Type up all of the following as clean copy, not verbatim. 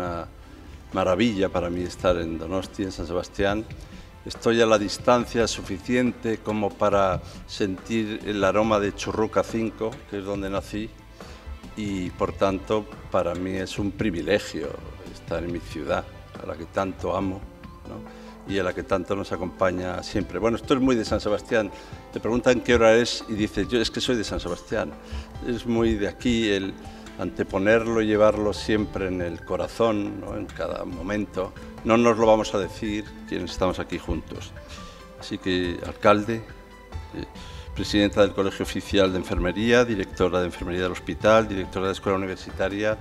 una maravilla para mí estar en Donosti, en San Sebastián. Estoy a la distancia suficiente como para sentir el aroma de Churruca 5, que es donde nací, y por tanto para mí es un privilegio estar en mi ciudad, a la que tanto amo, ¿no? Y a la que tanto nos acompaña siempre. Bueno, esto es muy de San Sebastián. Te preguntan qué hora es y dices, yo es que soy de San Sebastián. Es muy de aquí el anteponerlo y llevarlo siempre en el corazón, ¿no? En cada momento. No nos lo vamos a decir quienes estamos aquí juntos. Así que, alcalde, presidenta del Colegio Oficial de Enfermería, directora de Enfermería del Hospital, directora de Escuela Universitaria,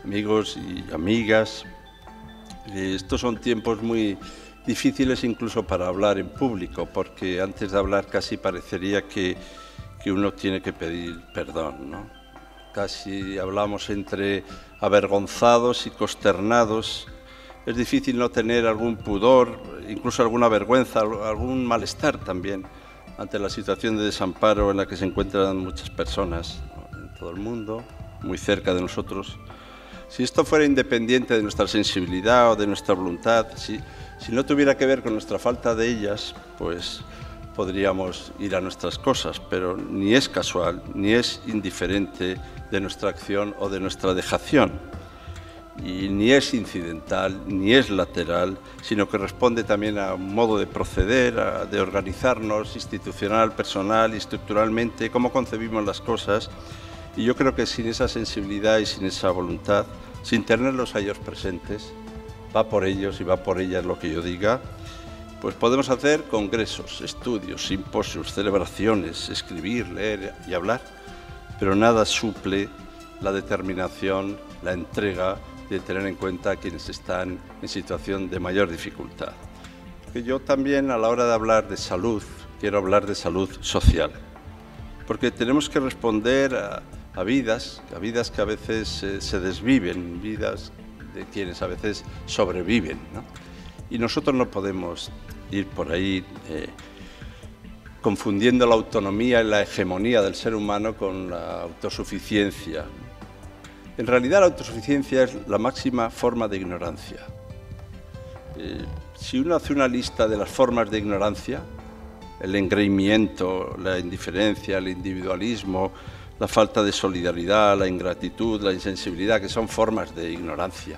amigos y amigas. Estos son tiempos muy difíciles incluso para hablar en público, porque antes de hablar casi parecería que uno tiene que pedir perdón, ¿no? Casi hablamos entre avergonzados y consternados. Es difícil no tener algún pudor, incluso alguna vergüenza, algún malestar también ante la situación de desamparo en la que se encuentran muchas personas, ¿no? En todo el mundo, muy cerca de nosotros. Si esto fuera independiente de nuestra sensibilidad o de nuestra voluntad, si no tuviera que ver con nuestra falta de ellas, pues podríamos ir a nuestras cosas, pero ni es casual, ni es indiferente de nuestra acción o de nuestra dejación, y ni es incidental, ni es lateral, sino que responde también a un modo de proceder, de organizarnos institucional, personal y estructuralmente, cómo concebimos las cosas. Y yo creo que sin esa sensibilidad y sin esa voluntad, sin tenerlos a ellos presentes, va por ellos y va por ellas lo que yo diga, pues podemos hacer congresos, estudios, simposios, celebraciones, escribir, leer y hablar, pero nada suple la determinación, la entrega de tener en cuenta a quienes están en situación de mayor dificultad. Porque yo también, a la hora de hablar de salud, quiero hablar de salud social, porque tenemos que responder a vidas que a veces se desviven, vidas de quienes a veces sobreviven, ¿no? Y nosotros no podemos ir por ahí confundiendo la autonomía y la hegemonía del ser humano con la autosuficiencia. En realidad la autosuficiencia es la máxima forma de ignorancia. Si uno hace una lista de las formas de ignorancia, el engreimiento, la indiferencia, el individualismo, la falta de solidaridad, la ingratitud, la insensibilidad, que son formas de ignorancia.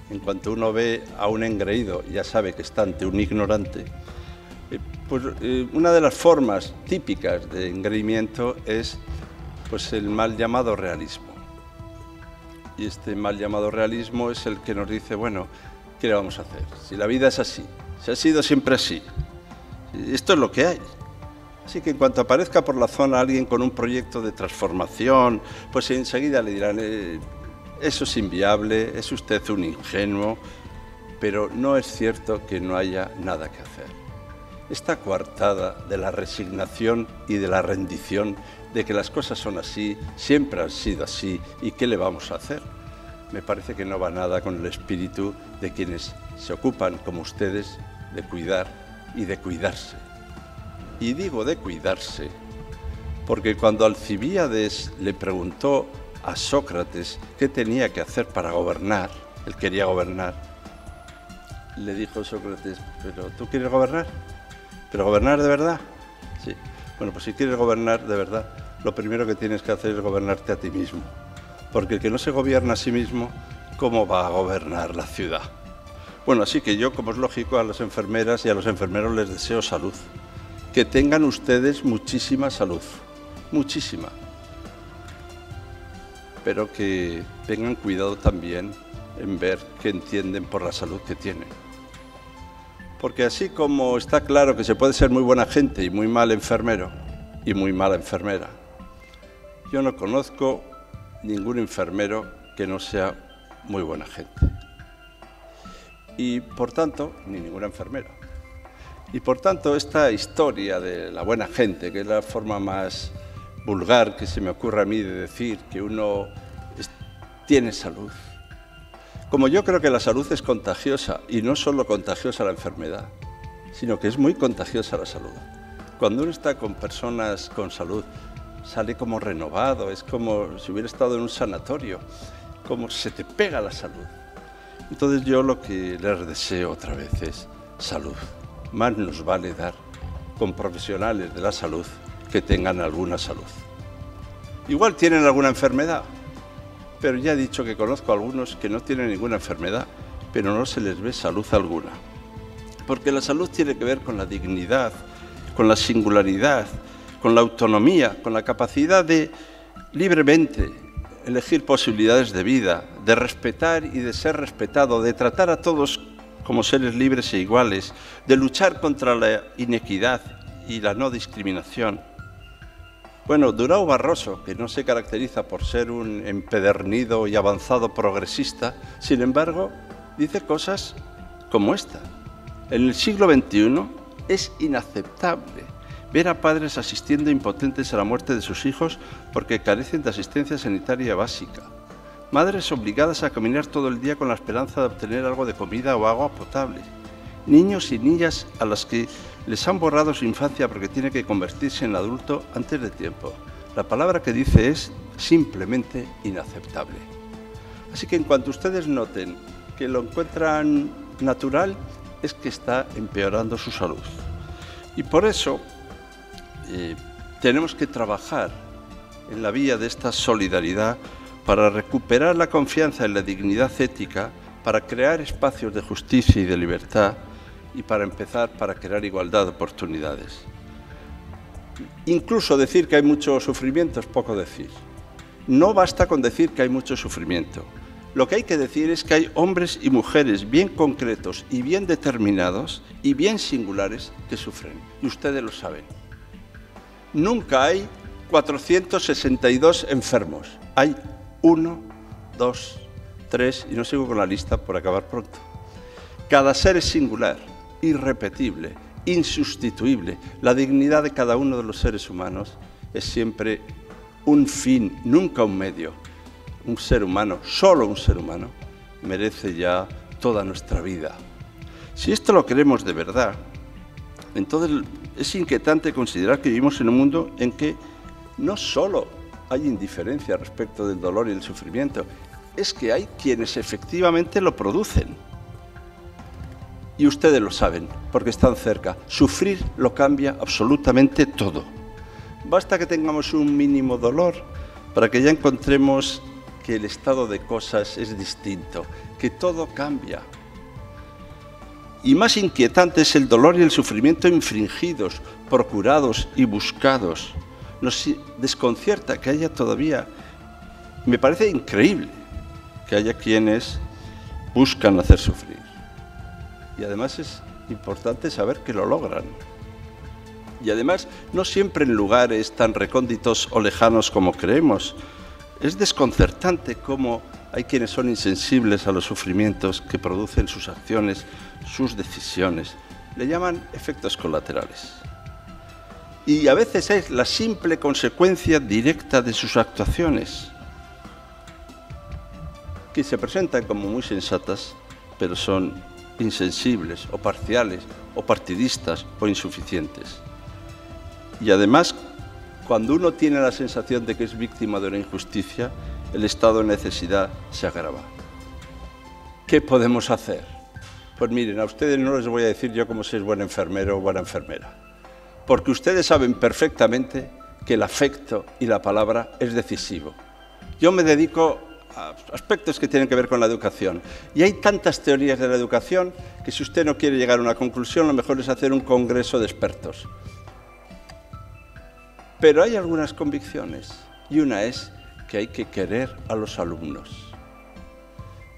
En cuanto uno ve a un engreído, ya sabe que está ante un ignorante. Pues una de las formas típicas de engreimiento es pues, el mal llamado realismo. Y este mal llamado realismo es el que nos dice, bueno, ¿qué le vamos a hacer? Si la vida es así, si ha sido siempre así, esto es lo que hay. Así que en cuanto aparezca por la zona alguien con un proyecto de transformación, pues enseguida le dirán, eso es inviable, es usted un ingenuo, pero no es cierto que no haya nada que hacer. Esta coartada de la resignación y de la rendición, de que las cosas son así, siempre han sido así, ¿y qué le vamos a hacer? Me parece que no va nada con el espíritu de quienes se ocupan, como ustedes, de cuidar y de cuidarse. Y digo de cuidarse, porque cuando Alcibíades le preguntó a Sócrates qué tenía que hacer para gobernar, él quería gobernar, le dijo Sócrates, ¿pero tú quieres gobernar? ¿Pero gobernar de verdad? Sí. Bueno, pues si quieres gobernar de verdad, lo primero que tienes que hacer es gobernarte a ti mismo, porque el que no se gobierna a sí mismo, ¿cómo va a gobernar la ciudad? Bueno, así que yo, como es lógico, a las enfermeras y a los enfermeros les deseo salud. Que tengan ustedes muchísima salud, muchísima. Pero que tengan cuidado también en ver qué entienden por la salud que tienen. Porque así como está claro que se puede ser muy buena gente y muy mal enfermero y muy mala enfermera, yo no conozco ningún enfermero que no sea muy buena gente. Y por tanto, ni ninguna enfermera. Y por tanto, esta historia de la buena gente, que es la forma más vulgar que se me ocurre a mí de decir que uno tiene salud. Como yo creo que la salud es contagiosa, y no solo contagiosa la enfermedad, sino que es muy contagiosa la salud. Cuando uno está con personas con salud, sale como renovado, es como si hubiera estado en un sanatorio, como se te pega la salud. Entonces yo lo que les deseo otra vez es salud. Más nos vale dar con profesionales de la salud que tengan alguna salud. Igual tienen alguna enfermedad, pero ya he dicho que conozco a algunos que no tienen ninguna enfermedad, pero no se les ve salud alguna. Porque la salud tiene que ver con la dignidad, con la singularidad, con la autonomía, con la capacidad de libremente elegir posibilidades de vida, de respetar y de ser respetado, de tratar a todos como seres libres e iguales, de luchar contra la inequidad y la no discriminación. Bueno, Durão Barroso, que no se caracteriza por ser un empedernido y avanzado progresista, sin embargo, dice cosas como esta. En el siglo XXI es inaceptable ver a padres asistiendo impotentes a la muerte de sus hijos porque carecen de asistencia sanitaria básica. Madres obligadas a caminar todo el día con la esperanza de obtener algo de comida o agua potable. Niños y niñas a las que les han borrado su infancia porque tiene que convertirse en adulto antes de tiempo. La palabra que dice es simplemente inaceptable. Así que en cuanto ustedes noten que lo encuentran natural, es que está empeorando su salud. Y por eso tenemos que trabajar en la vía de esta solidaridad para recuperar la confianza en la dignidad ética, para crear espacios de justicia y de libertad y para empezar para crear igualdad de oportunidades. Incluso decir que hay mucho sufrimiento es poco decir. No basta con decir que hay mucho sufrimiento. Lo que hay que decir es que hay hombres y mujeres bien concretos y bien determinados y bien singulares que sufren. Y ustedes lo saben. Nunca hay 462 enfermos. Hay 1, 2, 3, y no sigo con la lista por acabar pronto. Cada ser es singular, irrepetible, insustituible. La dignidad de cada uno de los seres humanos es siempre un fin, nunca un medio. Un ser humano, solo un ser humano, merece ya toda nuestra vida. Si esto lo queremos de verdad, entonces es inquietante considerar que vivimos en un mundo en que no solo hay indiferencia respecto del dolor y el sufrimiento, es que hay quienes efectivamente lo producen. Y ustedes lo saben, porque están cerca. Sufrir lo cambia absolutamente todo. Basta que tengamos un mínimo dolor para que ya encontremos que el estado de cosas es distinto, que todo cambia. Y más inquietante es el dolor y el sufrimiento infringidos, procurados y buscados. Nos desconcierta que haya todavía, me parece increíble, que haya quienes buscan hacer sufrir. Y además es importante saber que lo logran. Y además no siempre en lugares tan recónditos o lejanos como creemos. Es desconcertante cómo hay quienes son insensibles a los sufrimientos que producen sus acciones, sus decisiones. Le llaman efectos colaterales. Y a veces es la simple consecuencia directa de sus actuaciones, que se presentan como muy sensatas, pero son insensibles o parciales o partidistas o insuficientes. Y además, cuando uno tiene la sensación de que es víctima de una injusticia, el estado de necesidad se agrava. ¿Qué podemos hacer? Pues miren, a ustedes no les voy a decir yo cómo ser buen enfermero o buena enfermera, porque ustedes saben perfectamente que el afecto y la palabra es decisivo. Yo me dedico a aspectos que tienen que ver con la educación, y hay tantas teorías de la educación que si usted no quiere llegar a una conclusión, lo mejor es hacer un congreso de expertos. Pero hay algunas convicciones, y una es que hay que querer a los alumnos.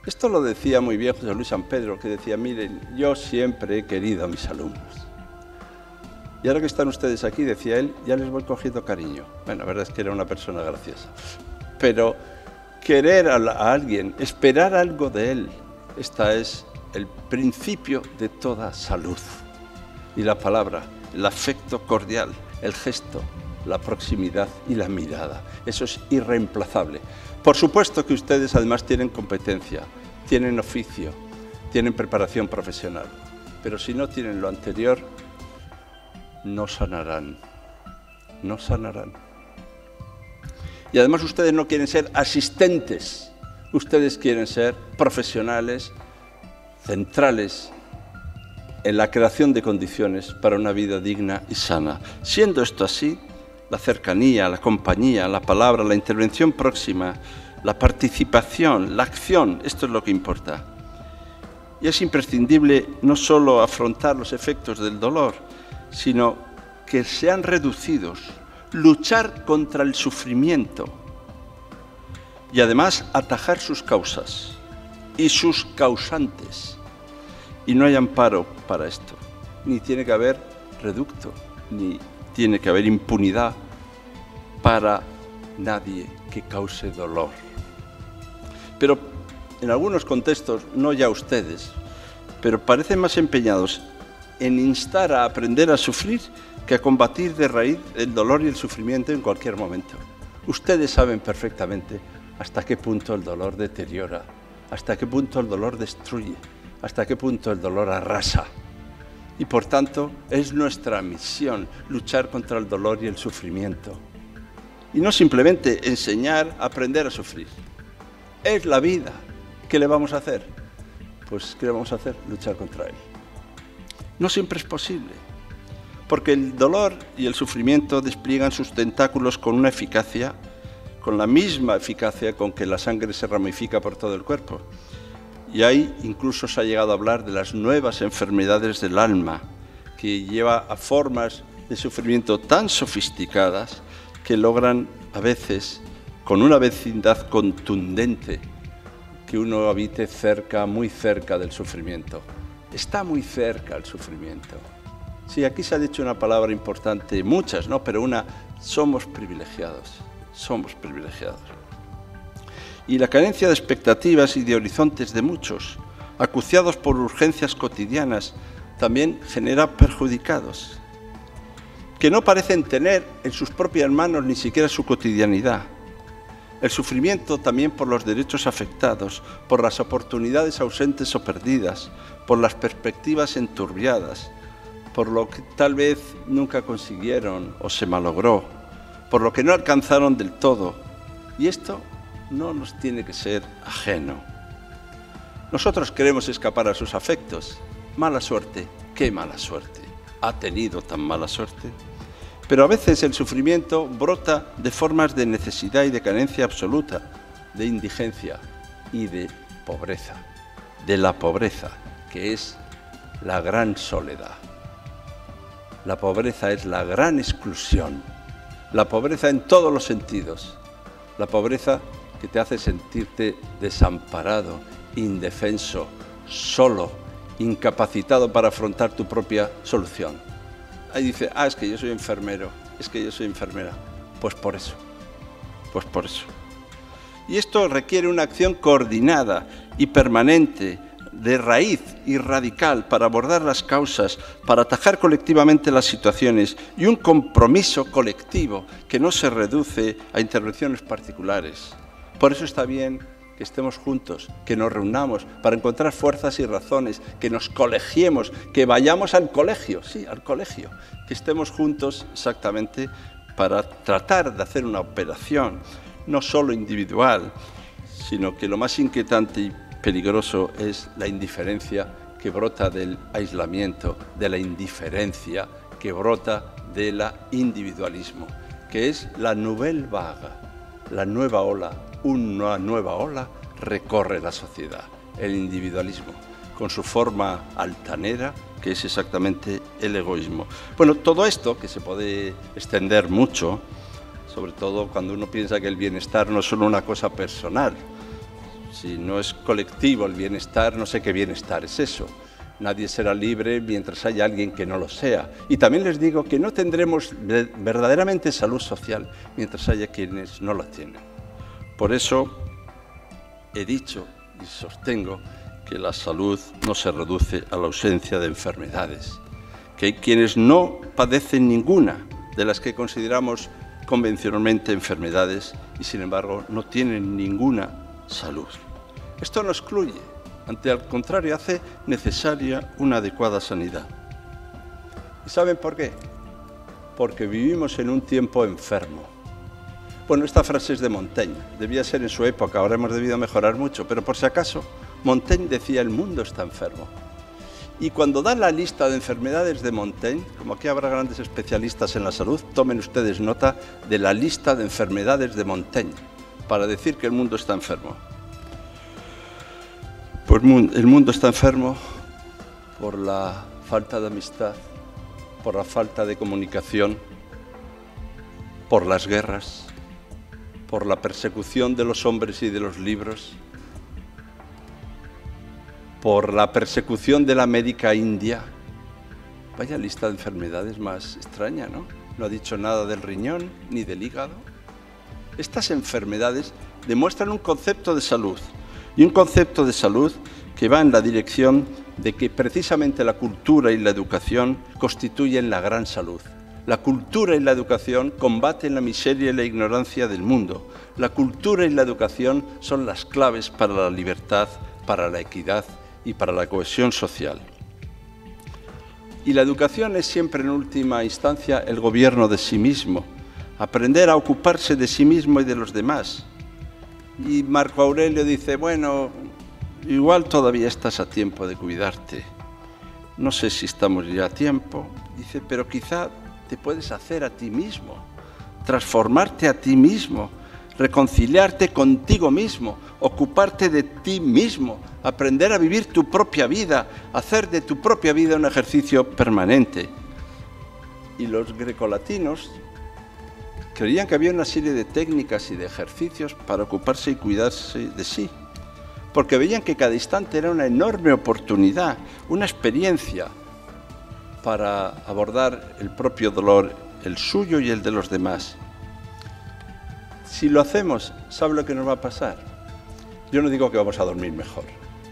Esto lo decía muy bien José Luis San Pedro, que decía, miren, yo siempre he querido a mis alumnos. Y ahora que están ustedes aquí, decía él, ya les voy cogiendo cariño. Bueno, la verdad es que era una persona graciosa. Pero querer a alguien, esperar algo de él, esta es el principio de toda salud. Y la palabra, el afecto cordial, el gesto, la proximidad y la mirada. Eso es irreemplazable. Por supuesto que ustedes además tienen competencia, tienen oficio, tienen preparación profesional, pero si no tienen lo anterior, no sanarán, no sanarán. Y además ustedes no quieren ser asistentes, ustedes quieren ser profesionales centrales en la creación de condiciones para una vida digna y sana. Siendo esto así, la cercanía, la compañía, la palabra, la intervención próxima, la participación, la acción, esto es lo que importa. Y es imprescindible no solo afrontar los efectos del dolor, sino que sean reducidos, luchar contra el sufrimiento y además atajar sus causas y sus causantes. Y no hay amparo para esto, ni tiene que haber reducto, ni tiene que haber impunidad para nadie que cause dolor. Pero en algunos contextos, no ya ustedes, pero parecen más empeñados en instar a aprender a sufrir que a combatir de raíz el dolor y el sufrimiento en cualquier momento. Ustedes saben perfectamente hasta qué punto el dolor deteriora, hasta qué punto el dolor destruye, hasta qué punto el dolor arrasa. Y por tanto, es nuestra misión luchar contra el dolor y el sufrimiento. Y no simplemente enseñar a aprender a sufrir. Es la vida. ¿Qué le vamos a hacer? Pues, ¿qué le vamos a hacer? Luchar contra él. No siempre es posible, porque el dolor y el sufrimiento despliegan sus tentáculos con una eficacia, con la misma eficacia con que la sangre se ramifica por todo el cuerpo. Y ahí incluso se ha llegado a hablar de las nuevas enfermedades del alma, que lleva a formas de sufrimiento tan sofisticadas que logran a veces, con una vecindad contundente, que uno habite cerca, muy cerca del sufrimiento. Está muy cerca el sufrimiento. Sí, aquí se ha dicho una palabra importante, muchas, ¿no? Pero una, somos privilegiados, somos privilegiados. Y la carencia de expectativas y de horizontes de muchos, acuciados por urgencias cotidianas, también genera perjudicados, que no parecen tener en sus propias manos ni siquiera su cotidianidad. El sufrimiento también por los derechos afectados, por las oportunidades ausentes o perdidas, por las perspectivas enturbiadas, por lo que tal vez nunca consiguieron o se malogró, por lo que no alcanzaron del todo. Y esto no nos tiene que ser ajeno. Nosotros queremos escapar a sus afectos. Mala suerte, qué mala suerte. ¿Ha tenido tan mala suerte? Pero a veces el sufrimiento brota de formas de necesidad y de carencia absoluta, de indigencia y de pobreza. De la pobreza, que es la gran soledad. La pobreza es la gran exclusión. La pobreza en todos los sentidos. La pobreza que te hace sentirte desamparado, indefenso, solo, incapacitado para afrontar tu propia solución. Ahí dice, es que yo soy enfermero, es que yo soy enfermera. Pues por eso, pues por eso. Y esto requiere una acción coordinada y permanente, de raíz y radical, para abordar las causas, para atajar colectivamente las situaciones y un compromiso colectivo que no se reduce a intervenciones particulares. Por eso está bien que estemos juntos, que nos reunamos para encontrar fuerzas y razones, que nos colegiemos, que vayamos al colegio, sí, al colegio, que estemos juntos exactamente para tratar de hacer una operación, no solo individual, sino que lo más inquietante y peligroso es la indiferencia que brota del aislamiento, de la indiferencia que brota del individualismo, que es la nouvelle vague, la nueva ola. Una nueva ola recorre la sociedad, el individualismo, con su forma altanera, que es exactamente el egoísmo. Bueno, todo esto, que se puede extender mucho, sobre todo cuando uno piensa que el bienestar no es solo una cosa personal. Si no es colectivo el bienestar, no sé qué bienestar es eso. Nadie será libre mientras haya alguien que no lo sea. Y también les digo que no tendremos verdaderamente salud social mientras haya quienes no la tienen. Por eso he dicho y sostengo que la salud no se reduce a la ausencia de enfermedades, que hay quienes no padecen ninguna de las que consideramos convencionalmente enfermedades y sin embargo no tienen ninguna salud. Esto no excluye, al contrario, hace necesaria una adecuada sanidad. ¿Y saben por qué? Porque vivimos en un tiempo enfermo. Bueno, esta frase es de Montaigne, debía ser en su época, ahora hemos debido mejorar mucho, pero por si acaso Montaigne decía, el mundo está enfermo. Y cuando dan la lista de enfermedades de Montaigne, como aquí habrá grandes especialistas en la salud, tomen ustedes nota de la lista de enfermedades de Montaigne, para decir que el mundo está enfermo. Pues el mundo está enfermo por la falta de amistad, por la falta de comunicación, por las guerras, por la persecución de los hombres y de los libros, por la persecución de la América India. Vaya lista de enfermedades más extraña, ¿no? No ha dicho nada del riñón ni del hígado. Estas enfermedades demuestran un concepto de salud, y un concepto de salud que va en la dirección de que precisamente la cultura y la educación constituyen la gran salud. La cultura y la educación combaten la miseria y la ignorancia del mundo. La cultura y la educación son las claves para la libertad, para la equidad y para la cohesión social. Y la educación es siempre en última instancia el gobierno de sí mismo, aprender a ocuparse de sí mismo y de los demás. Y Marco Aurelio dice, bueno, igual todavía estás a tiempo de cuidarte. No sé si estamos ya a tiempo. Dice, pero quizá te puedes hacer a ti mismo, transformarte a ti mismo, reconciliarte contigo mismo, ocuparte de ti mismo, aprender a vivir tu propia vida, hacer de tu propia vida un ejercicio permanente. Y los grecolatinos creían que había una serie de técnicas y de ejercicios para ocuparse y cuidarse de sí, porque veían que cada instante era una enorme oportunidad, una experiencia para abordar el propio dolor, el suyo y el de los demás. Si lo hacemos, ¿sabe lo que nos va a pasar? Yo no digo que vamos a dormir mejor,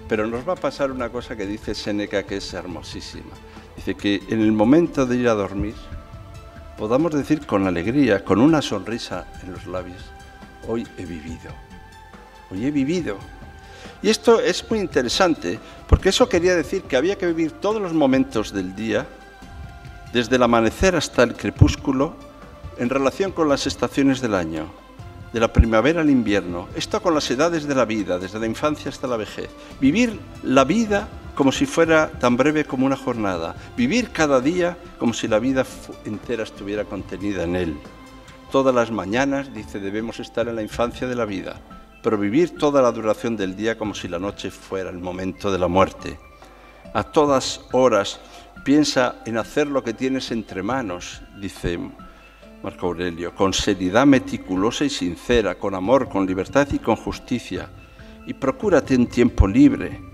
pero nos va a pasar una cosa que dice Séneca que es hermosísima. Dice que en el momento de ir a dormir, podamos decir con alegría, con una sonrisa en los labios, hoy he vivido, hoy he vivido. Y esto es muy interesante, porque eso quería decir que había que vivir todos los momentos del día, desde el amanecer hasta el crepúsculo, en relación con las estaciones del año, de la primavera al invierno, esto con las edades de la vida, desde la infancia hasta la vejez. Vivir la vida como si fuera tan breve como una jornada, vivir cada día como si la vida entera estuviera contenida en él. Todas las mañanas, dice, debemos estar en la infancia de la vida, pero vivir toda la duración del día como si la noche fuera el momento de la muerte. A todas horas piensa en hacer lo que tienes entre manos, dice Marco Aurelio, con seriedad meticulosa y sincera, con amor, con libertad y con justicia, y procúrate un tiempo libre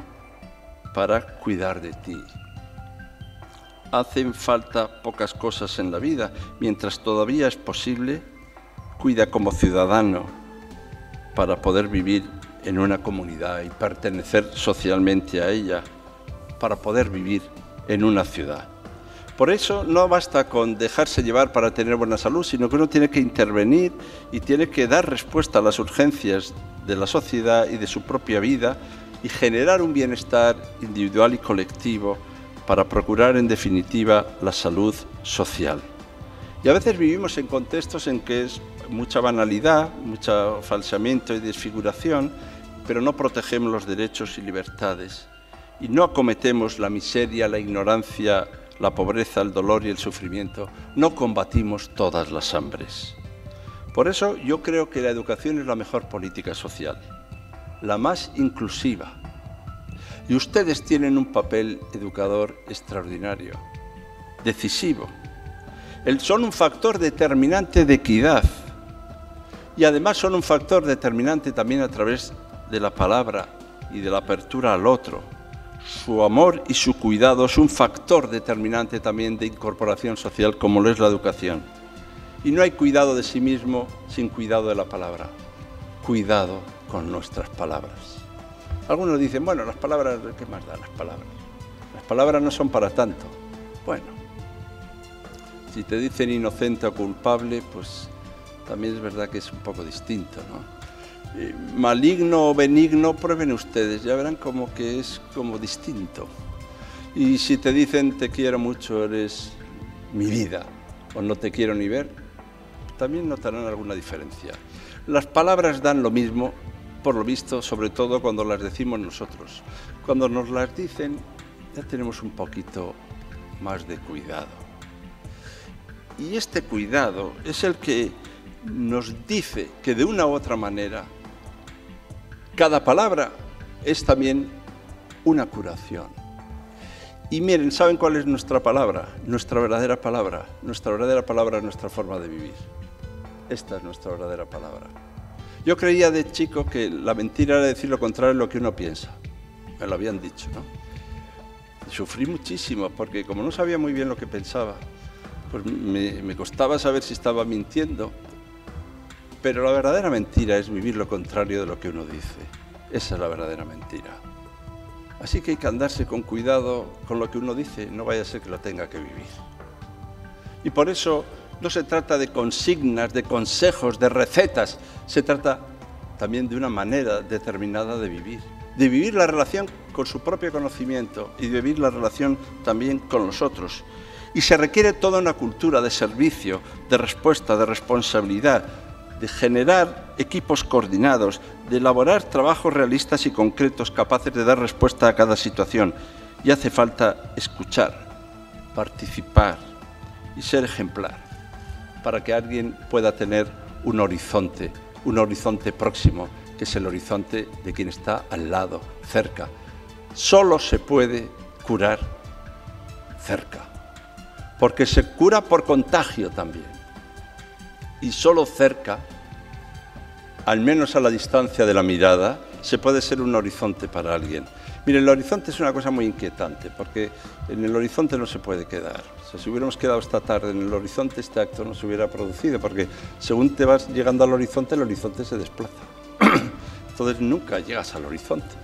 para cuidar de ti. Hacen falta pocas cosas en la vida. Mientras todavía es posible, cuida como ciudadano para poder vivir en una comunidad y pertenecer socialmente a ella, para poder vivir en una ciudad. Por eso no basta con dejarse llevar para tener buena salud, sino que uno tiene que intervenir y tiene que dar respuesta a las urgencias de la sociedad y de su propia vida y generar un bienestar individual y colectivo para procurar, en definitiva, la salud social. Y a veces vivimos en contextos en que es mucha banalidad, mucho falseamiento y desfiguración, pero no protegemos los derechos y libertades y no acometemos la miseria, la ignorancia, la pobreza, el dolor y el sufrimiento, no combatimos todas las hambres. Por eso yo creo que la educación es la mejor política social, la más inclusiva. Y ustedes tienen un papel educador extraordinario, decisivo. Son un factor determinante de equidad y además son un factor determinante también a través de la palabra y de la apertura al otro. Su amor y su cuidado es un factor determinante también de incorporación social, como lo es la educación. Y no hay cuidado de sí mismo sin cuidado de la palabra. Cuidado con nuestras palabras. Algunos dicen, bueno, las palabras, ¿qué más da las palabras? Las palabras no son para tanto. Bueno, si te dicen inocente o culpable, pues también es verdad que es un poco distinto, ¿no? Maligno o benigno, prueben ustedes, ya verán como que es como distinto. Y si te dicen te quiero mucho, eres mi vida, o no te quiero ni ver, también notarán alguna diferencia. Las palabras dan lo mismo por lo visto, sobre todo cuando las decimos nosotros. Cuando nos las dicen, ya tenemos un poquito más de cuidado. Y este cuidado es el que nos dice que de una u otra manera, cada palabra es también una curación. Y miren, ¿saben cuál es nuestra palabra? Nuestra verdadera palabra. Nuestra verdadera palabra es nuestra forma de vivir. Esta es nuestra verdadera palabra. Yo creía de chico que la mentira era decir lo contrario de lo que uno piensa. Me lo habían dicho, ¿no? Y sufrí muchísimo porque como no sabía muy bien lo que pensaba, pues me costaba saber si estaba mintiendo. Pero la verdadera mentira es vivir lo contrario de lo que uno dice. Esa es la verdadera mentira. Así que hay que andarse con cuidado con lo que uno dice, no vaya a ser que lo tenga que vivir. Y por eso no se trata de consignas, de consejos, de recetas, se trata también de una manera determinada de vivir la relación con su propio conocimiento y de vivir la relación también con los otros. Y se requiere toda una cultura de servicio, de respuesta, de responsabilidad, de generar equipos coordinados, de elaborar trabajos realistas y concretos capaces de dar respuesta a cada situación. Y hace falta escuchar, participar y ser ejemplar para que alguien pueda tener un horizonte próximo, que es el horizonte de quien está al lado, cerca. Solo se puede curar cerca, porque se cura por contagio también. Y solo cerca, al menos a la distancia de la mirada, se puede ser un horizonte para alguien. Miren, el horizonte es una cosa muy inquietante, porque en el horizonte no se puede quedar. O sea, si hubiéramos quedado esta tarde en el horizonte, este acto no se hubiera producido, porque según te vas llegando al horizonte, el horizonte se desplaza. Entonces nunca llegas al horizonte.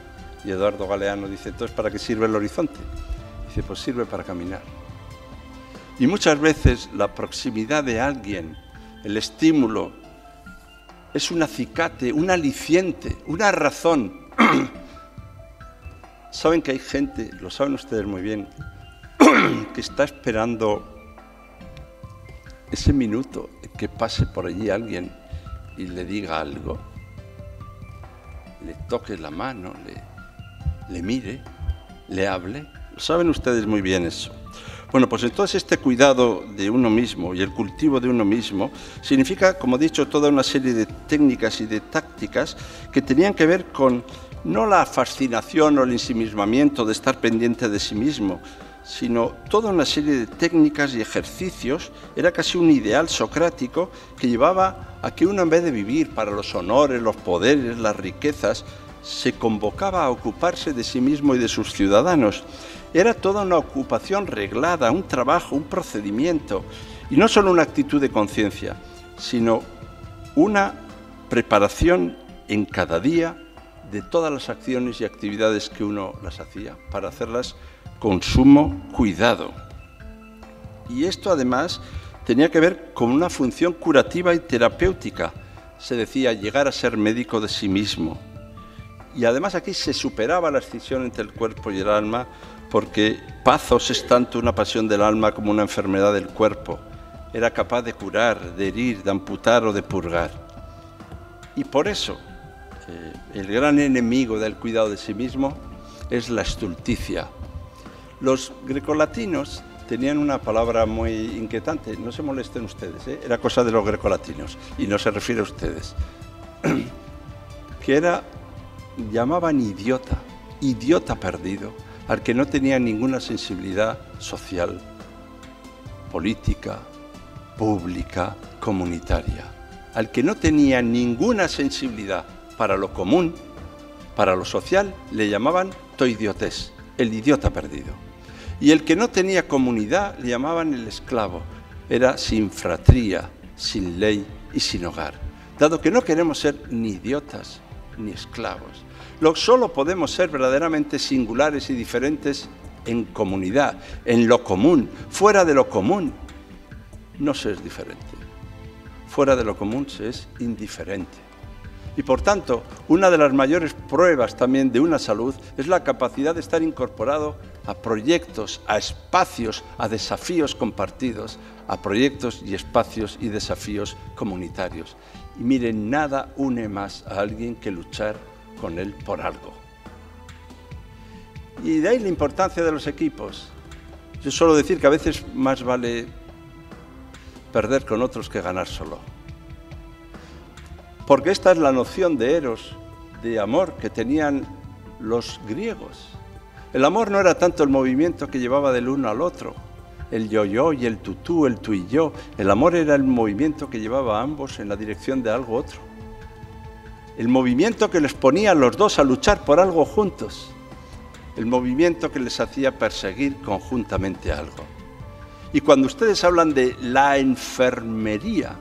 Y Eduardo Galeano dice, entonces, ¿para qué sirve el horizonte? Dice, pues sirve para caminar. Y muchas veces la proximidad de alguien, el estímulo, es un acicate, un aliciente, una razón. Saben que hay gente, lo saben ustedes muy bien, que está esperando ese minuto que pase por allí alguien y le diga algo, le toque la mano, le mire, le hable. Lo saben ustedes muy bien eso. Bueno, pues entonces este cuidado de uno mismo y el cultivo de uno mismo significa, como he dicho, toda una serie de técnicas y de tácticas que tenían que ver con no la fascinación o el ensimismamiento de estar pendiente de sí mismo, sino toda una serie de técnicas y ejercicios. Era casi un ideal socrático que llevaba a que uno, en vez de vivir para los honores, los poderes, las riquezas, se convocaba a ocuparse de sí mismo y de sus ciudadanos. Era toda una ocupación reglada, un trabajo, un procedimiento, y no solo una actitud de conciencia, sino una preparación en cada día de todas las acciones y actividades que uno las hacía, para hacerlas con sumo cuidado. Y esto además tenía que ver con una función curativa y terapéutica. Se decía llegar a ser médico de sí mismo. Y además aquí se superaba la escisión entre el cuerpo y el alma, porque pathos es tanto una pasión del alma como una enfermedad del cuerpo. Era capaz de curar, de herir, de amputar o de purgar. Y por eso, el gran enemigo del cuidado de sí mismo es la estulticia. Los grecolatinos tenían una palabra muy inquietante, no se molesten ustedes, era cosa de los grecolatinos y no se refiere a ustedes, que era, llamaban idiota perdido, al que no tenía ninguna sensibilidad social, política, pública, comunitaria, al que no tenía ninguna sensibilidad para lo común, para lo social, le llamaban toidiotes, el idiota perdido. Y el que no tenía comunidad le llamaban el esclavo, era sin fratría, sin ley y sin hogar. Dado que no queremos ser ni idiotas ni esclavos, solo podemos ser verdaderamente singulares y diferentes en comunidad, en lo común. Fuera de lo común no se es diferente, fuera de lo común se es indiferente. Y por tanto, una de las mayores pruebas también de una salud es la capacidad de estar incorporado a proyectos, a espacios, a desafíos compartidos, a proyectos y espacios y desafíos comunitarios. Y miren, nada une más a alguien que luchar con él por algo. Y de ahí la importancia de los equipos. Yo suelo decir que a veces más vale perder con otros que ganar solo. Porque esta es la noción de eros, de amor, que tenían los griegos. El amor no era tanto el movimiento que llevaba del uno al otro, el yo-yo y el tú, el tú y yo. El amor era el movimiento que llevaba a ambos en la dirección de algo otro. El movimiento que les ponía a los dos a luchar por algo juntos. El movimiento que les hacía perseguir conjuntamente algo. Y cuando ustedes hablan de la enfermería,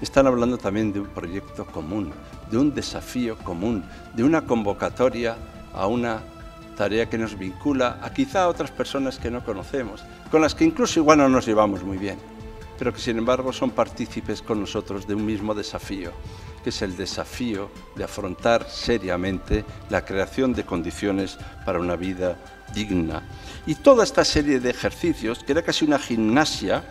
están hablando también de un proyecto común, de un desafío común, de una convocatoria a una tarea que nos vincula a quizá a otras personas que no conocemos, con las que incluso igual no nos llevamos muy bien, pero que sin embargo son partícipes con nosotros de un mismo desafío, que es el desafío de afrontar seriamente la creación de condiciones para una vida digna. Y toda esta serie de ejercicios, que era casi una gimnasia,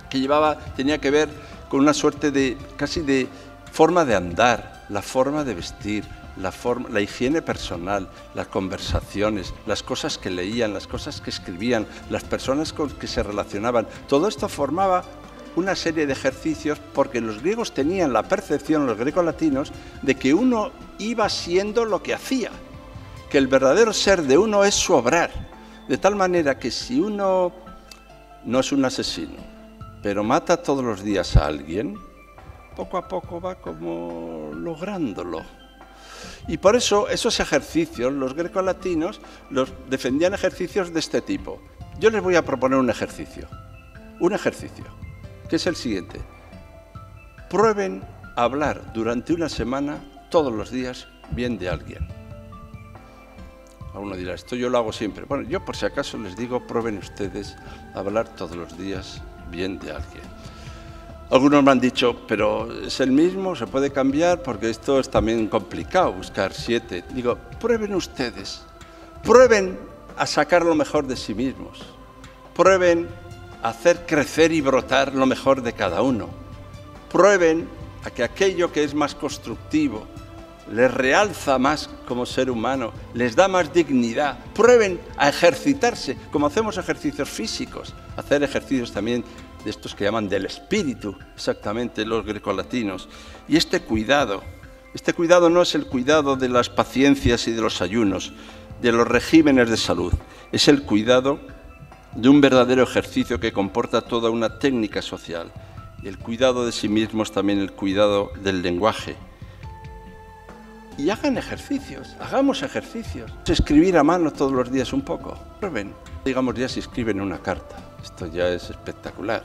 que tenía que ver con una suerte de, casi de forma de andar, la forma de vestir, la higiene personal, las conversaciones, las cosas que leían, las cosas que escribían, las personas con que se relacionaban. Todo esto formaba una serie de ejercicios porque los griegos tenían la percepción, los grecolatinos, de que uno iba siendo lo que hacía, que el verdadero ser de uno es su obrar, de tal manera que si uno no es un asesino, pero mata todos los días a alguien, poco a poco va como lográndolo. Y por eso esos ejercicios, los grecolatinos, los defendían ejercicios de este tipo. Yo les voy a proponer un ejercicio, que es el siguiente. Prueben a hablar durante una semana, todos los días, bien de alguien. Uno dirá, esto yo lo hago siempre. Bueno, yo por si acaso les digo, prueben ustedes a hablar todos los días bien de alguien. Algunos me han dicho, pero es el mismo, se puede cambiar, porque esto es también complicado, buscar 7. Digo, prueben ustedes, prueben a sacar lo mejor de sí mismos, prueben a hacer crecer y brotar lo mejor de cada uno, prueben a que aquello que es más constructivo, les realza más como ser humano, les da más dignidad, prueben a ejercitarse, como hacemos ejercicios físicos, hacer ejercicios también de estos que llaman del espíritu, exactamente los grecolatinos. Y este cuidado no es el cuidado de las paciencias y de los ayunos, de los regímenes de salud, es el cuidado de un verdadero ejercicio que comporta toda una técnica social. Y el cuidado de sí mismo es también el cuidado del lenguaje. Y hagan ejercicios, hagamos ejercicios. Escribir a mano todos los días un poco, prueben. Digamos ya si escriben una carta, esto ya es espectacular.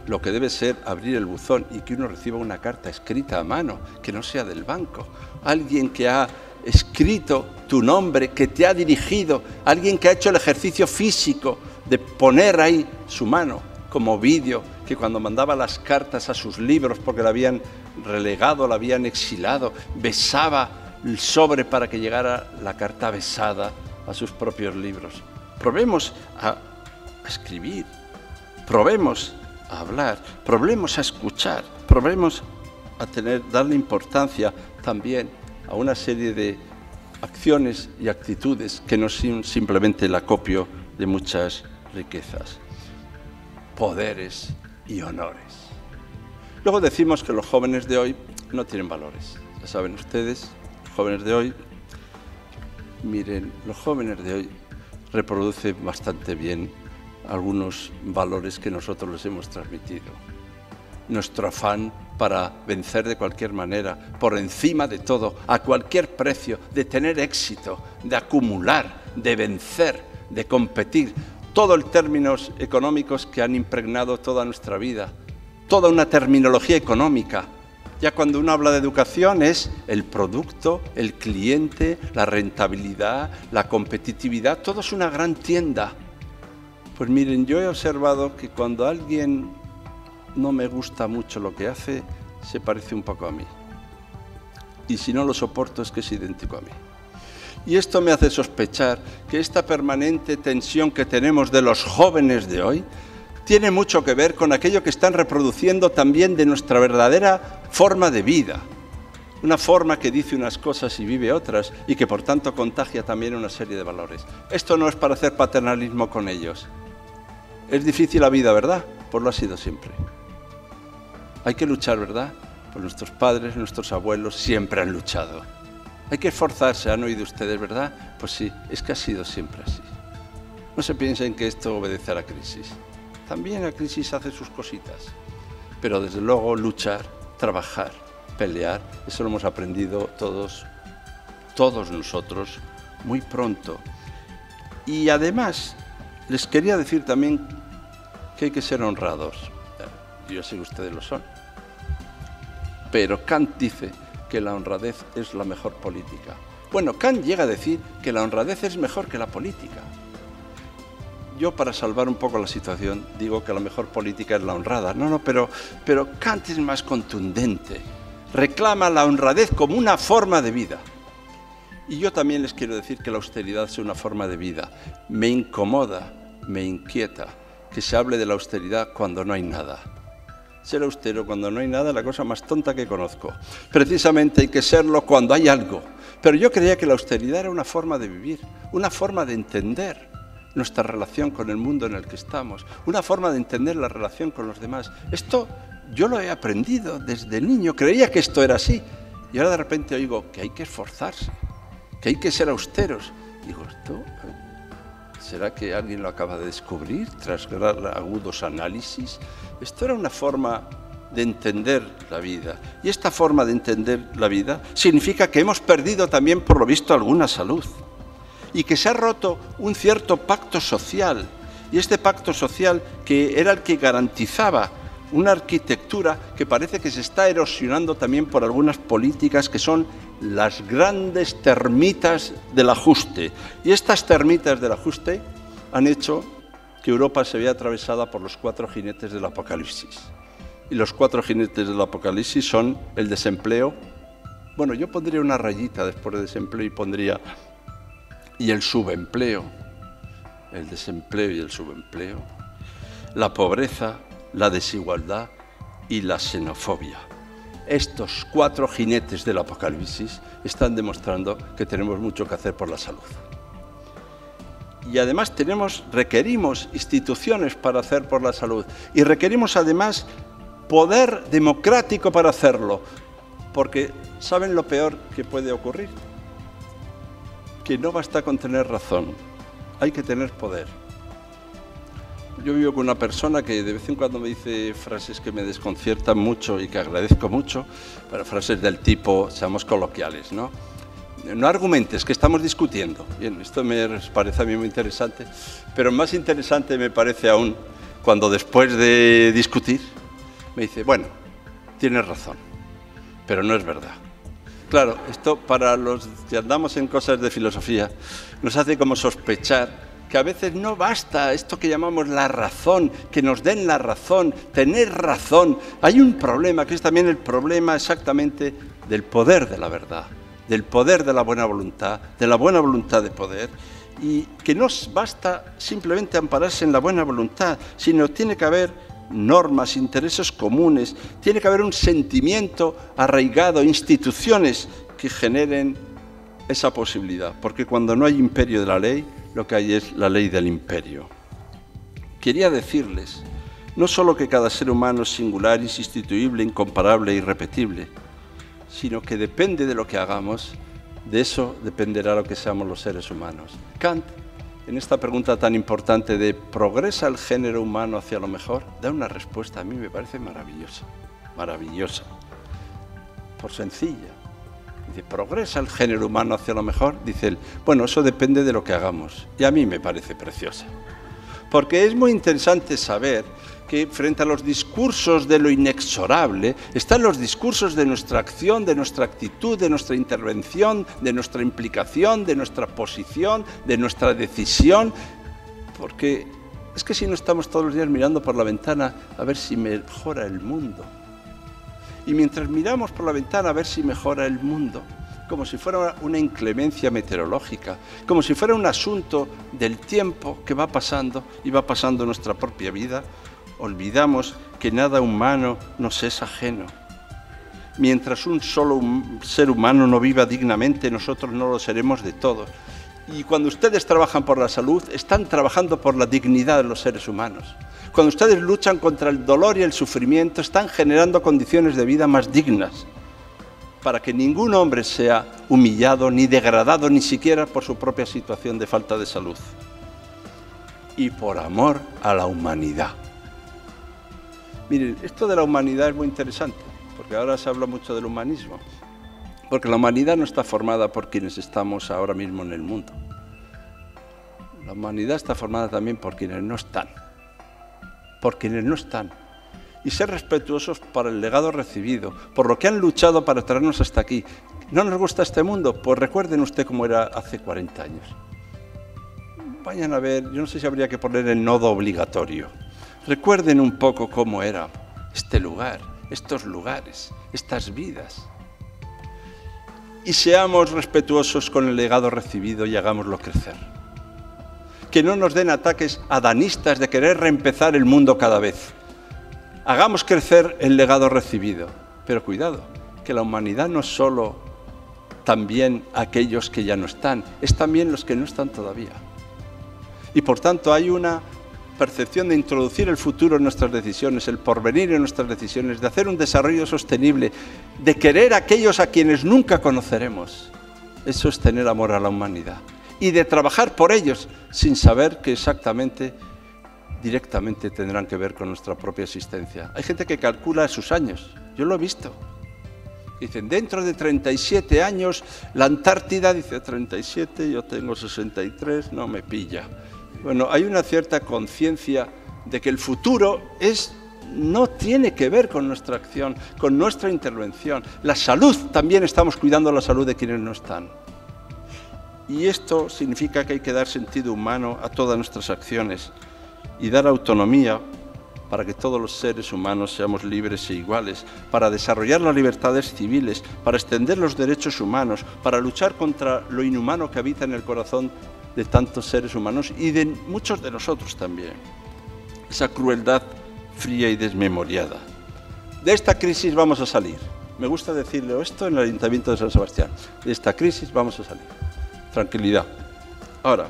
Lo que debe ser abrir el buzón y que uno reciba una carta escrita a mano, que no sea del banco. Alguien que ha escrito tu nombre, que te ha dirigido, alguien que ha hecho el ejercicio físico de poner ahí su mano como Ovidio, que cuando mandaba las cartas a sus libros porque la habían relegado, la habían exilado, besaba el sobre para que llegara la carta besada a sus propios libros. Probemos a escribir, probemos a hablar, probemos a escuchar, probemos a darle importancia también a una serie de acciones y actitudes que no son simplemente el acopio de muchas riquezas, poderes y honores. Luego decimos que los jóvenes de hoy no tienen valores. Ya saben ustedes, los jóvenes de hoy, miren, los jóvenes de hoy reproducen bastante bien algunos valores que nosotros les hemos transmitido. Nuestro afán para vencer de cualquier manera, por encima de todo, a cualquier precio, de tener éxito, de acumular, de vencer, de competir. Todo en términos económicos que han impregnado toda nuestra vida, toda una terminología económica. Ya cuando uno habla de educación es el producto, el cliente, la rentabilidad, la competitividad, todo es una gran tienda. Pues miren, yo he observado que cuando alguien no me gusta mucho lo que hace, se parece un poco a mí. Y si no lo soporto es que es idéntico a mí. Y esto me hace sospechar que esta permanente tensión que tenemos de los jóvenes de hoy tiene mucho que ver con aquello que están reproduciendo también de nuestra verdadera forma de vida. una forma que dice unas cosas y vive otras y que por tanto contagia también una serie de valores. Esto no es para hacer paternalismo con ellos. Es difícil la vida, ¿verdad? Pues lo ha sido siempre. Hay que luchar, ¿verdad? Pues nuestros padres, nuestros abuelos siempre han luchado. Hay que esforzarse, han oído ustedes, ¿verdad? Pues sí, es que ha sido siempre así. No se piensen que esto obedece a la crisis. También la crisis hace sus cositas. Pero desde luego luchar, trabajar, pelear, eso lo hemos aprendido todos nosotros muy pronto. Y además, les quería decir también que hay que ser honrados. Yo sé que ustedes lo son. Pero Kant dice que la honradez es la mejor política. Bueno, Kant llega a decir que la honradez es mejor que la política. Yo, para salvar un poco la situación, digo que la mejor política es la honrada. No, pero Kant es más contundente. Reclama la honradez como una forma de vida. Y yo también les quiero decir que la austeridad es una forma de vida. Me incomoda, me inquieta que se hable de la austeridad cuando no hay nada. Ser austero cuando no hay nada es la cosa más tonta que conozco. Precisamente hay que serlo cuando hay algo. Pero yo creía que la austeridad era una forma de vivir, una forma de entender nuestra relación con el mundo en el que estamos, una forma de entender la relación con los demás. Esto yo lo he aprendido desde niño, creía que esto era así. Y ahora de repente oigo que hay que esforzarse, que hay que ser austeros. Digo, ¿esto será que alguien lo acaba de descubrir tras agudos análisis? Esto era una forma de entender la vida. Y esta forma de entender la vida significa que hemos perdido también, por lo visto, alguna salud. Y que se ha roto un cierto pacto social. Y este pacto social, que era el que garantizaba una arquitectura que parece que se está erosionando también por algunas políticas que son las grandes termitas del ajuste. Y estas termitas del ajuste han hecho que Europa se vea atravesada por los 4 jinetes del apocalipsis. Y los 4 jinetes del apocalipsis son el desempleo. Bueno, yo pondría una rayita después de desempleo y pondría y el subempleo, el desempleo y el subempleo, la pobreza, la desigualdad y la xenofobia. Estos 4 jinetes del apocalipsis están demostrando que tenemos mucho que hacer por la salud. Y además requerimos instituciones para hacer por la salud. Y requerimos además poder democrático para hacerlo. Porque ¿saben lo peor que puede ocurrir? Que no basta con tener razón, hay que tener poder. Yo vivo con una persona que de vez en cuando me dice frases que me desconciertan mucho y que agradezco mucho, pero frases del tipo, seamos coloquiales, ¿no? No argumentes, que estamos discutiendo. Bien, esto me parece a mí muy interesante, pero más interesante me parece aún cuando después de discutir me dice, bueno, tienes razón, pero no es verdad. Claro, esto para los que andamos en cosas de filosofía nos hace como sospechar que a veces no basta esto que llamamos la razón, que nos den la razón, tener razón. Hay un problema, que es también el problema exactamente del poder de la verdad, del poder de la buena voluntad de poder, y que no basta simplemente ampararse en la buena voluntad, sino tiene que haber normas, intereses comunes, tiene que haber un sentimiento arraigado, instituciones que generen esa posibilidad, porque cuando no hay imperio de la ley, lo que hay es la ley del imperio. Quería decirles, no solo que cada ser humano es singular, insustituible, incomparable e irrepetible, sino que depende de lo que hagamos, de eso dependerá lo que seamos los seres humanos. Kant, en esta pregunta tan importante de ¿progresa el género humano hacia lo mejor?, da una respuesta, a mí me parece maravillosa, maravillosa, por sencilla. Dice, ¿progresa el género humano hacia lo mejor? Dice él, bueno, eso depende de lo que hagamos, y a mí me parece preciosa. Porque es muy interesante saber que frente a los discursos de lo inexorable, están los discursos de nuestra acción, de nuestra actitud, de nuestra intervención, de nuestra implicación, de nuestra posición, de nuestra decisión, porque es que si no estamos todos los días mirando por la ventana a ver si mejora el mundo, y mientras miramos por la ventana a ver si mejora el mundo, como si fuera una inclemencia meteorológica, como si fuera un asunto del tiempo que va pasando y va pasando en nuestra propia vida, olvidamos que nada humano nos es ajeno. Mientras un solo ser humano no viva dignamente, nosotros no lo seremos de todos. Y cuando ustedes trabajan por la salud, están trabajando por la dignidad de los seres humanos. Cuando ustedes luchan contra el dolor y el sufrimiento, están generando condiciones de vida más dignas, para que ningún hombre sea humillado ni degradado, ni siquiera por su propia situación de falta de salud. Y por amor a la humanidad. Miren, esto de la humanidad es muy interesante, porque ahora se habla mucho del humanismo. Porque la humanidad no está formada por quienes estamos ahora mismo en el mundo. La humanidad está formada también por quienes no están. Por quienes no están. Y ser respetuosos por el legado recibido, por lo que han luchado para traernos hasta aquí. ¿No nos gusta este mundo? Pues recuerden usted cómo era hace 40 años. Vayan a ver, yo no sé si habría que poner el nodo obligatorio. Recuerden un poco cómo era este lugar, estos lugares, estas vidas. Y seamos respetuosos con el legado recibido y hagámoslo crecer. Que no nos den ataques adanistas de querer reempezar el mundo cada vez. Hagamos crecer el legado recibido. Pero cuidado, que la humanidad no es solo también aquellos que ya no están, es también los que no están todavía. Y por tanto hay una percepción de introducir el futuro en nuestras decisiones, el porvenir en nuestras decisiones, de hacer un desarrollo sostenible, de querer a aquellos a quienes nunca conoceremos. Eso es tener amor a la humanidad. Y de trabajar por ellos sin saber que exactamente, directamente tendrán que ver con nuestra propia existencia. Hay gente que calcula sus años, yo lo he visto. Dicen, dentro de 37 años, la Antártida, dice 37, yo tengo 63, no me pilla. Bueno, hay una cierta conciencia de que el futuro no tiene que ver con nuestra acción, con nuestra intervención. La salud, también estamos cuidando la salud de quienes no están. Y esto significa que hay que dar sentido humano a todas nuestras acciones y dar autonomía para que todos los seres humanos seamos libres e iguales, para desarrollar las libertades civiles, para extender los derechos humanos, para luchar contra lo inhumano que habita en el corazón de tantos seres humanos y de muchos de nosotros también. Esa crueldad fría y desmemoriada. De esta crisis vamos a salir. Me gusta decirle esto en el Ayuntamiento de San Sebastián. De esta crisis vamos a salir. Tranquilidad. Ahora,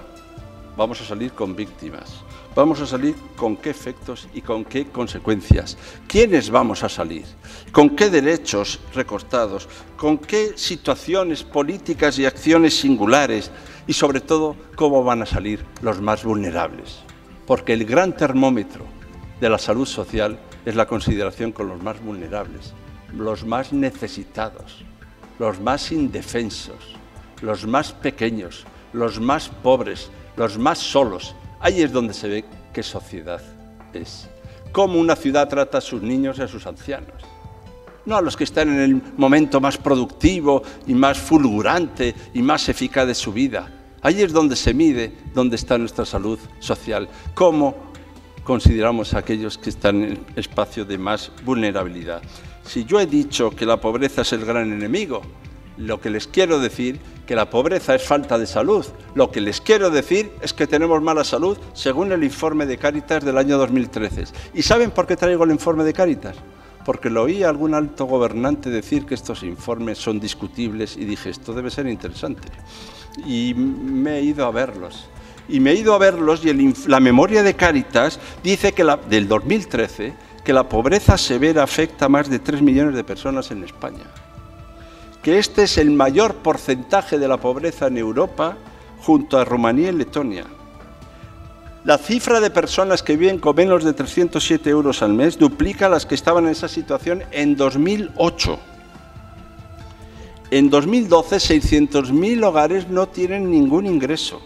vamos a salir con víctimas. Vamos a salir con qué efectos y con qué consecuencias. ¿Quiénes vamos a salir? ¿Con qué derechos recortados? ¿Con qué situaciones políticas y acciones singulares? Y sobre todo, ¿cómo van a salir los más vulnerables? Porque el gran termómetro de la salud social es la consideración con los más vulnerables, los más necesitados, los más indefensos, los más pequeños, los más pobres, los más solos. Ahí es donde se ve qué sociedad es. Cómo una ciudad trata a sus niños y a sus ancianos. No a los que están en el momento más productivo y más fulgurante y más eficaz de su vida. Ahí es donde se mide dónde está nuestra salud social. Cómo consideramos a aquellos que están en el espacio de más vulnerabilidad. Si yo he dicho que la pobreza es el gran enemigo, lo que les quiero decir que la pobreza es falta de salud. Lo que les quiero decir es que tenemos mala salud según el informe de Cáritas del año 2013. ¿Y saben por qué traigo el informe de Cáritas? Porque lo oí a algún alto gobernante decir que estos informes son discutibles y dije, esto debe ser interesante. Y me he ido a verlos. Y la memoria de Cáritas dice que del 2013 que la pobreza severa afecta a más de 3 millones de personas en España. Que este es el mayor porcentaje de la pobreza en Europa, junto a Rumanía y Letonia. La cifra de personas que viven con menos de 307 euros al mes duplica a las que estaban en esa situación en 2008. En 2012, 600.000 hogares no tienen ningún ingreso.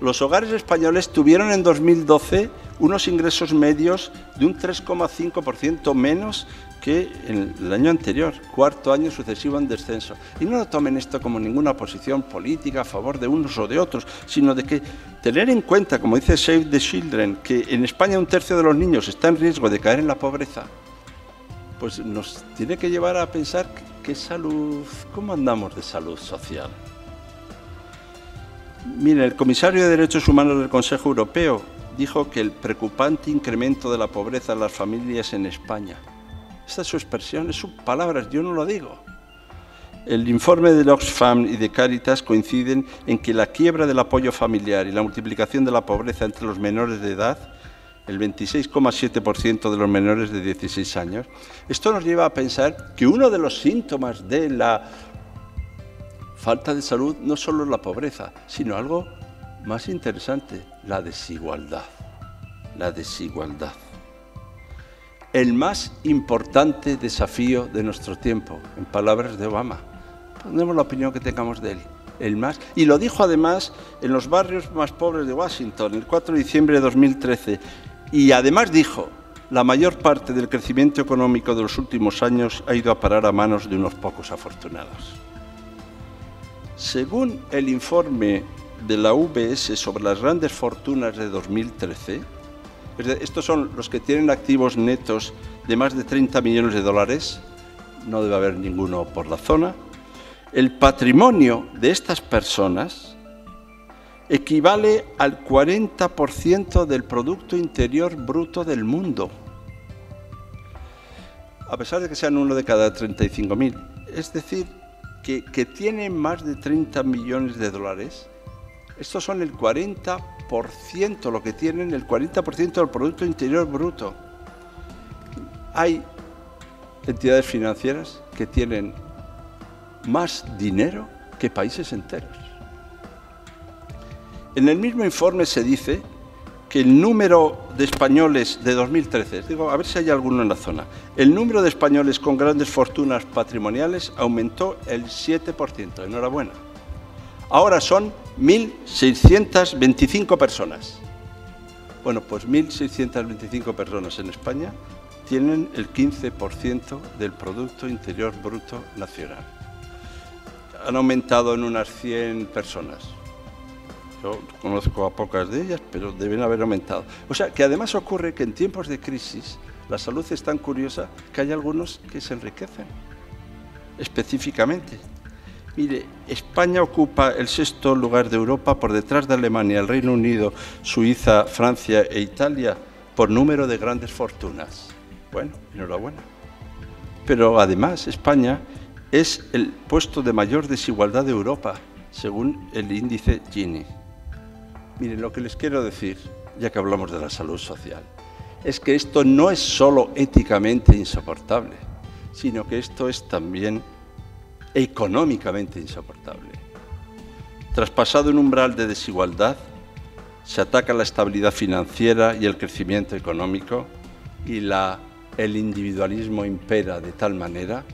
Los hogares españoles tuvieron en 2012 unos ingresos medios de un 3,5% menos que en el año anterior, cuarto año sucesivo en descenso. Y no lo tomen esto como ninguna posición política a favor de unos o de otros, sino de que tener en cuenta, como dice Save the Children, que en España 1/3 de los niños está en riesgo de caer en la pobreza, pues nos tiene que llevar a pensar qué salud, cómo andamos de salud social. Mire, el comisario de Derechos Humanos del Consejo Europeo dijo que el preocupante incremento de la pobreza en las familias en España Esta es su expresión, es sus palabras, yo no lo digo. El informe de Oxfam y de Cáritas coinciden en que la quiebra del apoyo familiar y la multiplicación de la pobreza entre los menores de edad, el 26,7% de los menores de 16 años, esto nos lleva a pensar que uno de los síntomas de la falta de salud no solo es la pobreza, sino algo más interesante, la desigualdad. La desigualdad. El más importante desafío de nuestro tiempo, en palabras de Obama. Ponemos la opinión que tengamos de él. El más, y lo dijo además en los barrios más pobres de Washington, el 4 de diciembre de 2013. Y además dijo, la mayor parte del crecimiento económico de los últimos años ha ido a parar a manos de unos pocos afortunados. Según el informe de la UBS sobre las grandes fortunas de 2013, estos son los que tienen activos netos de más de 30 millones de dólares, no debe haber ninguno por la zona. El patrimonio de estas personas equivale al 40% del Producto Interior Bruto del mundo, a pesar de que sean uno de cada 35.000. Es decir, que tienen más de 30 millones de dólares. Estos son el 40%, lo que tienen, el 40% del Producto Interior Bruto. Hay entidades financieras que tienen más dinero que países enteros. En el mismo informe se dice que el número de españoles de 2013, digo, a ver si hay alguno en la zona, el número de españoles con grandes fortunas patrimoniales aumentó el 7%, enhorabuena. Ahora son 1.625 personas. Bueno, pues 1.625 personas en España tienen el 15% del Producto Interior Bruto Nacional. Han aumentado en unas 100 personas. Yo conozco a pocas de ellas, pero deben haber aumentado. O sea, que además ocurre que en tiempos de crisis la salud es tan curiosa que hay algunos que se enriquecen específicamente. Mire, España ocupa el 6º lugar de Europa por detrás de Alemania, el Reino Unido, Suiza, Francia e Italia por número de grandes fortunas. Bueno, enhorabuena. Pero además España es el puesto de mayor desigualdad de Europa, según el índice Gini. Miren, lo que les quiero decir, ya que hablamos de la salud social, es que esto no es solo éticamente insoportable, sino que esto es también económicamente insoportable. Traspasado un umbral de desigualdad, se ataca la estabilidad financiera y el crecimiento económico, y el individualismo impera de tal manera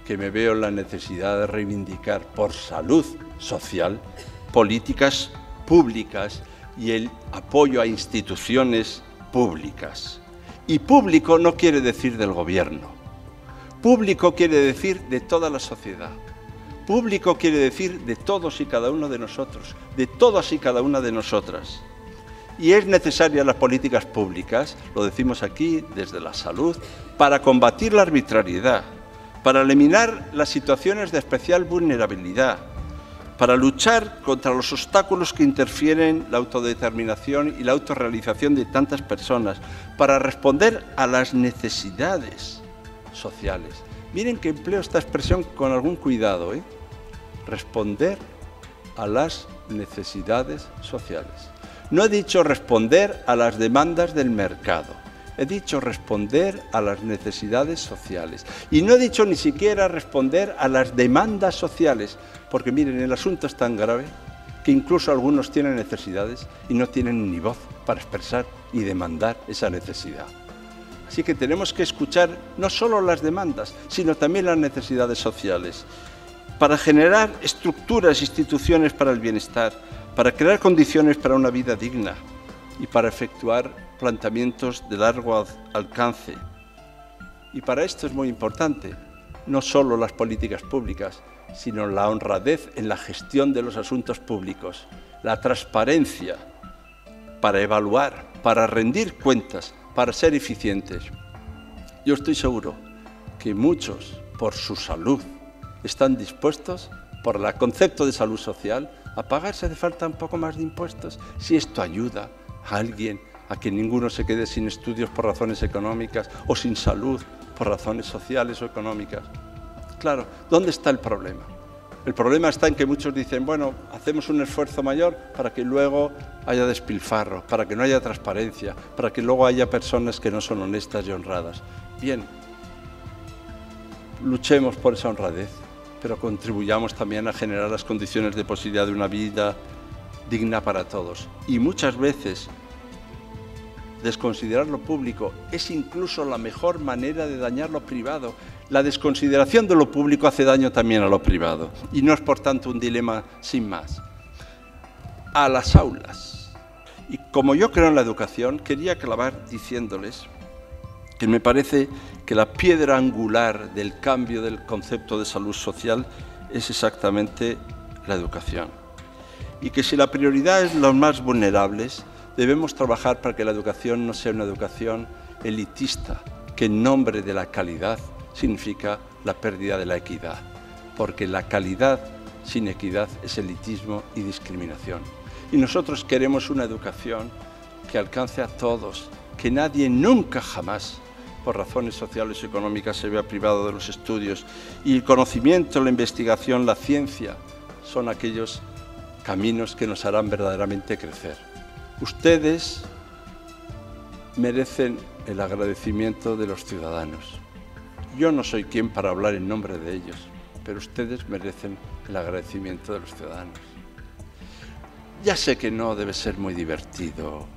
que me veo la necesidad de reivindicar por salud social políticas públicas y el apoyo a instituciones públicas. Y público no quiere decir del gobierno. Público quiere decir de toda la sociedad. Público quiere decir de todos y cada uno de nosotros, de todas y cada una de nosotras. Y es necesaria las políticas públicas, lo decimos aquí desde la salud, para combatir la arbitrariedad, para eliminar las situaciones de especial vulnerabilidad, para luchar contra los obstáculos que interfieren la autodeterminación y la autorrealización de tantas personas, para responder a las necesidades sociales. Miren que empleo esta expresión con algún cuidado, responder a las necesidades sociales. No he dicho responder a las demandas del mercado, he dicho responder a las necesidades sociales. Y no he dicho ni siquiera responder a las demandas sociales, porque miren, el asunto es tan grave que incluso algunos tienen necesidades y no tienen ni voz para expresar y demandar esa necesidad. Así que tenemos que escuchar no solo las demandas, sino también las necesidades sociales, para generar estructuras e instituciones para el bienestar, para crear condiciones para una vida digna y para efectuar planteamientos de largo alcance. Y para esto es muy importante, no solo las políticas públicas, sino la honradez en la gestión de los asuntos públicos, la transparencia para evaluar, para rendir cuentas, para ser eficientes. Yo estoy seguro que muchos, por su salud, están dispuestos, por el concepto de salud social, a pagar si hace falta un poco más de impuestos, si esto ayuda a alguien a que ninguno se quede sin estudios por razones económicas o sin salud por razones sociales o económicas. Claro, ¿dónde está el problema? El problema está en que muchos dicen, bueno, hacemos un esfuerzo mayor para que luego haya despilfarro, para que no haya transparencia, para que luego haya personas que no son honestas y honradas. Bien, luchemos por esa honradez, pero contribuyamos también a generar las condiciones de posibilidad de una vida digna para todos. Y muchas veces desconsiderar lo público es incluso la mejor manera de dañar lo privado. La desconsideración de lo público hace daño también a lo privado y no es por tanto un dilema sin más. A las aulas. Y como yo creo en la educación, quería acabar diciéndoles que me parece que la piedra angular del cambio del concepto de salud social es exactamente la educación. Y que si la prioridad es los más vulnerables, debemos trabajar para que la educación no sea una educación elitista, que en nombre de la calidad significa la pérdida de la equidad, porque la calidad sin equidad es elitismo y discriminación. Y nosotros queremos una educación que alcance a todos, que nadie nunca jamás, por razones sociales y económicas, se vea privado de los estudios. Y el conocimiento, la investigación, la ciencia son aquellos caminos que nos harán verdaderamente crecer. Ustedes merecen el agradecimiento de los ciudadanos. Yo no soy quien para hablar en nombre de ellos, pero ustedes merecen el agradecimiento de los ciudadanos. Ya sé que no debe ser muy divertido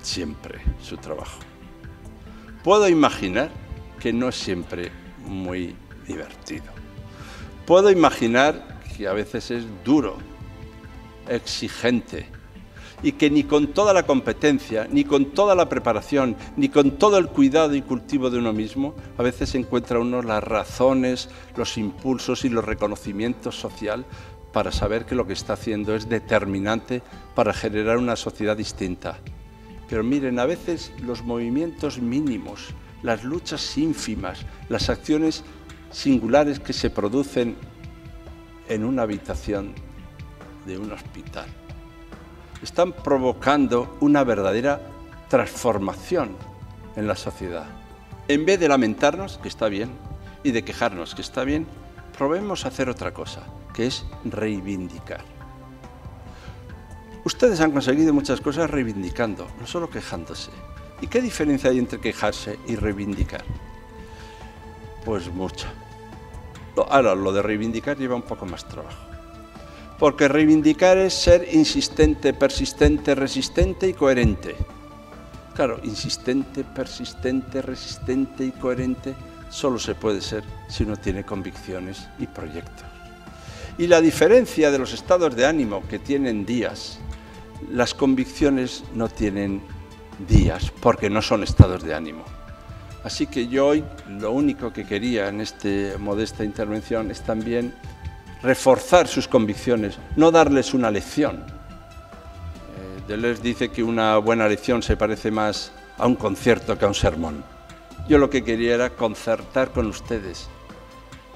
siempre su trabajo. Puedo imaginar que no es siempre muy divertido. Puedo imaginar que a veces es duro, exigente, y que ni con toda la competencia, ni con toda la preparación, ni con todo el cuidado y cultivo de uno mismo, a veces encuentra uno las razones, los impulsos y los reconocimientos social para saber que lo que está haciendo es determinante para generar una sociedad distinta. Pero miren, a veces los movimientos mínimos, las luchas ínfimas, las acciones singulares que se producen en una habitación de un hospital, están provocando una verdadera transformación en la sociedad. En vez de lamentarnos, que está bien, y de quejarnos, que está bien, probemos hacer otra cosa, que es reivindicar. Ustedes han conseguido muchas cosas reivindicando, no solo quejándose. ¿Y qué diferencia hay entre quejarse y reivindicar? Pues mucha. Ahora, lo de reivindicar lleva un poco más trabajo. Porque reivindicar es ser insistente, persistente, resistente y coherente. Claro, insistente, persistente, resistente y coherente solo se puede ser si uno tiene convicciones y proyectos. Y la diferencia de los estados de ánimo que tienen días, las convicciones no tienen días porque no son estados de ánimo. Así que yo hoy lo único que quería en esta modesta intervención es también reforzar sus convicciones, no darles una lección. Deleuze dice que una buena lección se parece más a un concierto que a un sermón. Yo lo que quería era concertar con ustedes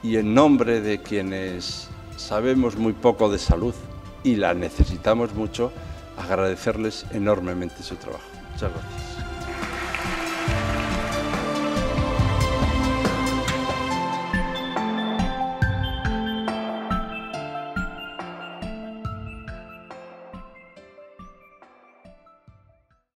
y en nombre de quienes sabemos muy poco de salud y la necesitamos mucho, agradecerles enormemente su trabajo. Muchas gracias.